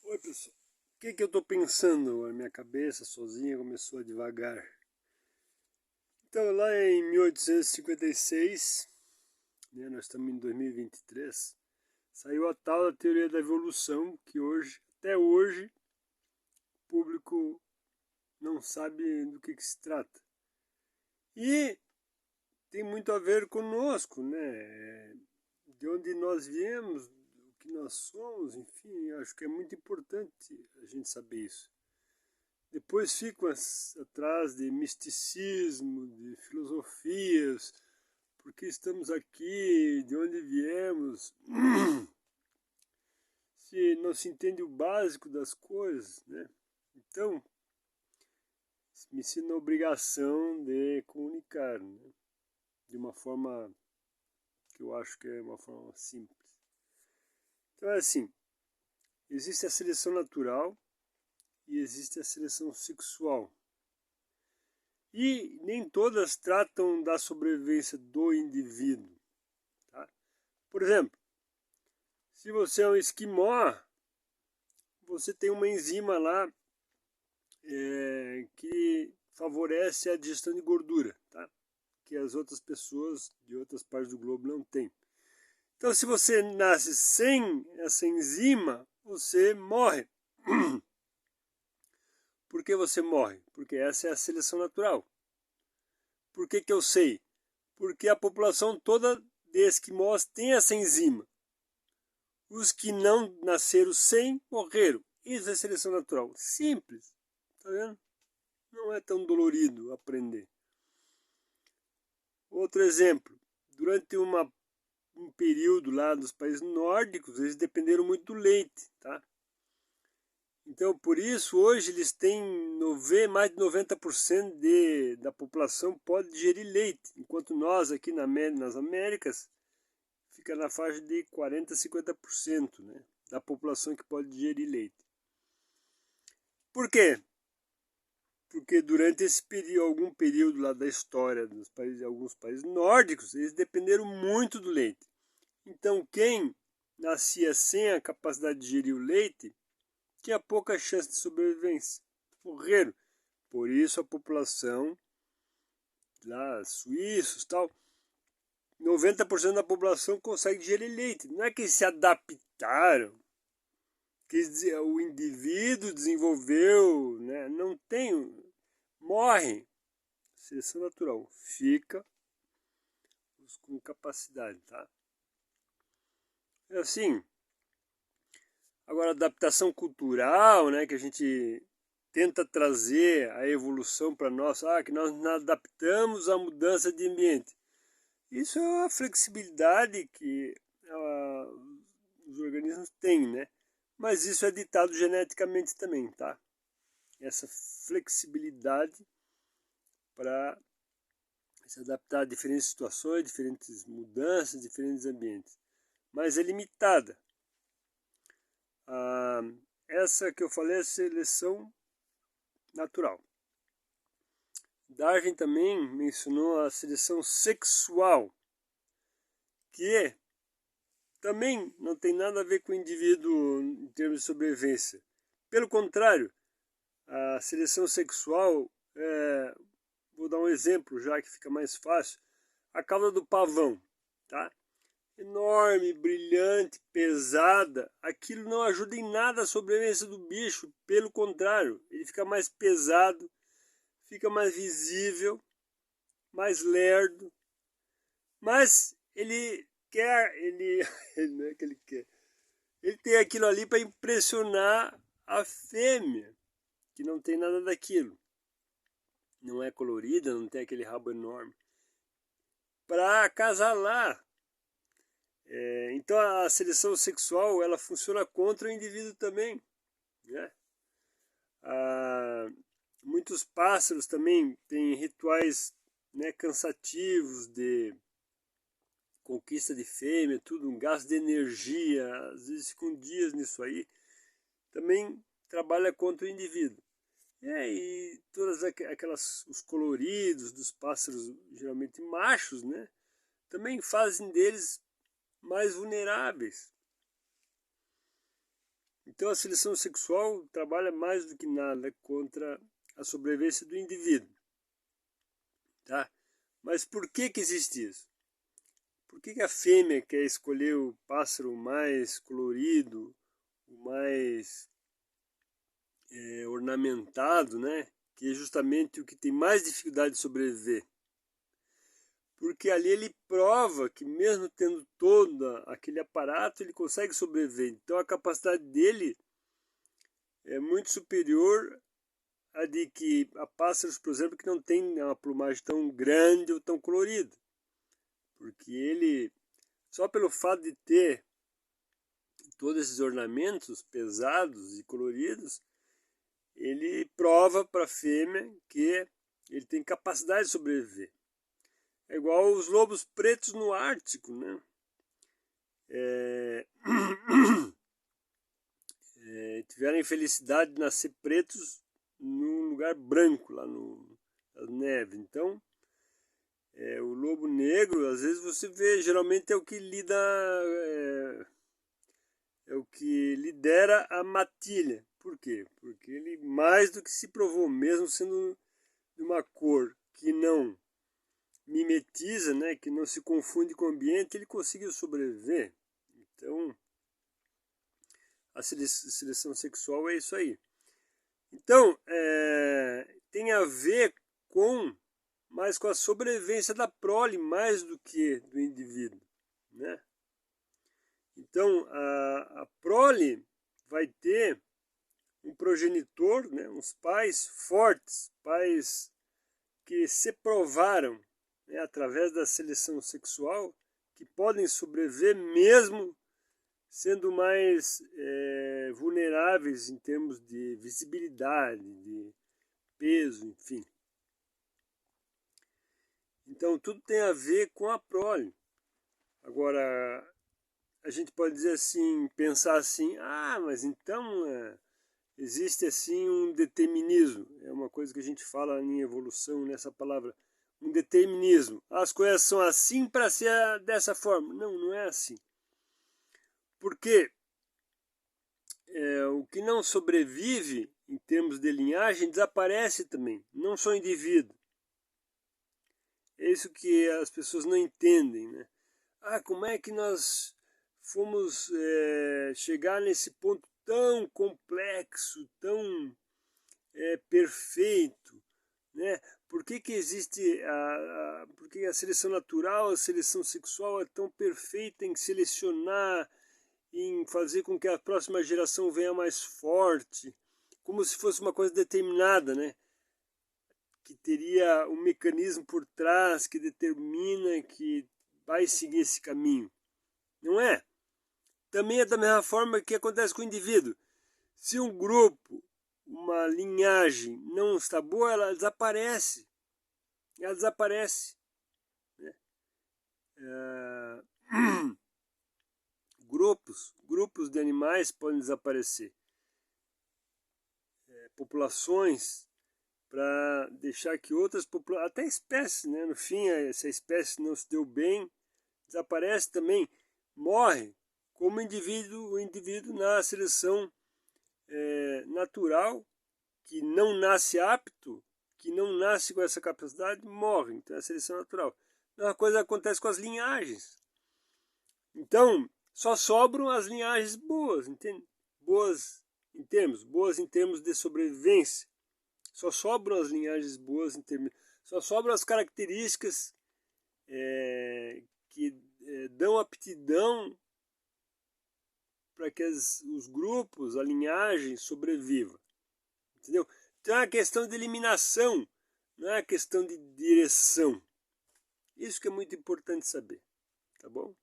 Oi, pessoal. O que eu estou pensando? A minha cabeça sozinha começou a devagar. Então, lá em 1856, nós estamos em 2023, saiu a tal da teoria da evolução, que hoje, até hoje, o público não sabe do que se trata. E tem muito a ver conosco, né? De onde nós viemos, o que nós somos, enfim, acho que é muito importante a gente saber isso. Depois ficam atrás de misticismo, de filosofias, por que estamos aqui, de onde viemos. Se não se entende o básico das coisas, né? Então, me sinto na obrigação de comunicar, né? De uma forma que eu acho que é uma forma simples. Então é assim, existe a seleção natural e existe a seleção sexual. E nem todas tratam da sobrevivência do indivíduo. Tá? Por exemplo, se você é um esquimó, você tem uma enzima lá que favorece a digestão de gordura, tá? Que as outras pessoas de outras partes do globo não têm. Então, se você nasce sem essa enzima, você morre. Por que você morre? Porque essa é a seleção natural. Por que eu sei? Porque a população toda de esquimós tem essa enzima. Os que não nasceram sem, morreram. Isso é seleção natural. Simples. Tá vendo? Não é tão dolorido aprender. Outro exemplo. Durante um período lá dos países nórdicos, eles dependeram muito do leite. Tá? Então, por isso, hoje eles têm mais de 90% da população pode digerir leite. Enquanto nós aqui nas Américas, fica na faixa de 40% a 50%, né, da população que pode digerir leite. Por quê? Porque durante algum período lá da história dos países, alguns países nórdicos, eles dependeram muito do leite. Então, quem nascia sem a capacidade de digerir o leite, tinha pouca chance de sobrevivência. Morreram. Por isso a população lá, suíços tal, 90% da população consegue digerir leite. Não é que eles se adaptaram, que o indivíduo desenvolveu, né? Não tem, morre. Seleção natural, fica com capacidade, tá? É assim. Agora, adaptação cultural, né, que a gente tenta trazer a evolução para nós, que nós nos adaptamos à mudança de ambiente. Isso é uma flexibilidade que os organismos têm, né? Mas isso é ditado geneticamente também, tá? Essa flexibilidade para se adaptar a diferentes situações, diferentes mudanças, diferentes ambientes. Mas é limitada. Essa que eu falei é a seleção natural. Darwin também mencionou a seleção sexual, que também não tem nada a ver com o indivíduo em termos de sobrevivência. Pelo contrário, a seleção sexual, vou dar um exemplo já que fica mais fácil, a cauda do pavão, tá? Enorme, brilhante, pesada, aquilo não ajuda em nada a sobrevivência do bicho, pelo contrário, ele fica mais pesado, fica mais visível, mais lerdo, mas ele quer, não é que ele quer, ele tem aquilo ali para impressionar a fêmea, que não tem nada daquilo, não é colorida, não tem aquele rabo enorme, para acasalar. Então a seleção sexual ela funciona contra o indivíduo também, né? Muitos pássaros também têm rituais, né, cansativos de conquista de fêmea, tudo, um gasto de energia, às vezes ficam dias nisso aí, também trabalha contra o indivíduo. E todas os coloridos dos pássaros, geralmente machos, né, também fazem deles mais vulneráveis. Então a seleção sexual trabalha mais do que nada contra a sobrevivência do indivíduo. Tá? Mas por que existe isso? Por que a fêmea quer escolher o pássaro mais colorido, o mais ornamentado, né? Que é justamente o que tem mais dificuldade de sobreviver? Porque ali ele prova que mesmo tendo todo aquele aparato, ele consegue sobreviver. Então a capacidade dele é muito superior à de que a pássaros, por exemplo, que não tem uma plumagem tão grande ou tão colorida. Porque ele, só pelo fato de ter todos esses ornamentos pesados e coloridos, ele prova para a fêmea que ele tem capacidade de sobreviver. É igual os lobos pretos no Ártico, né? Tiveram a infelicidade de nascer pretos num lugar branco, lá na neve. Então, o lobo negro, às vezes você vê, geralmente é o que é o que lidera a matilha. Por quê? Porque ele mais do que se provou, mesmo sendo de uma cor que não mimetiza, né, que não se confunde com o ambiente, ele conseguiu sobreviver. Então, a seleção sexual é isso aí. Então, tem a ver mais com a sobrevivência da prole, mais do que do indivíduo, né? Então, a prole vai ter um progenitor, né, uns pais fortes, pais que se provaram, né, através da seleção sexual, que podem sobreviver mesmo sendo mais vulneráveis em termos de visibilidade, de peso, enfim. Então tudo tem a ver com a prole. Agora, a gente pode dizer assim, pensar assim, mas então existe assim um determinismo. É uma coisa que a gente fala em evolução, nessa palavra, um determinismo. As coisas são assim para ser dessa forma. Não, não é assim. Porque o que não sobrevive em termos de linhagem desaparece também, não só o indivíduo. É isso que as pessoas não entendem, né? Como é que nós fomos chegar nesse ponto tão complexo, tão perfeito, né? Por que existe por que a seleção natural, a seleção sexual é tão perfeita em selecionar, em fazer com que a próxima geração venha mais forte, como se fosse uma coisa determinada, né? Que teria um mecanismo por trás que determina que vai seguir esse caminho. Não é? Também é da mesma forma que acontece com o indivíduo. Se um grupo, uma linhagem não está boa, ela desaparece. Ela desaparece. Né? Grupos de animais podem desaparecer. Populações, para deixar que outras populações, até espécies, né? No fim, se a espécie não se deu bem, desaparece também, morre, como o indivíduo na seleção natural, que não nasce apto, que não nasce com essa capacidade, morre. Então é a seleção natural. A mesma coisa acontece com as linhagens. Então, só sobram as linhagens boas, entende? Boas em termos de sobrevivência. Só sobram as linhagens boas em termos. Só sobram as características que dão aptidão para que os grupos, a linhagem sobreviva. Entendeu? Então é uma questão de eliminação, não é uma questão de direção. Isso que é muito importante saber, tá bom?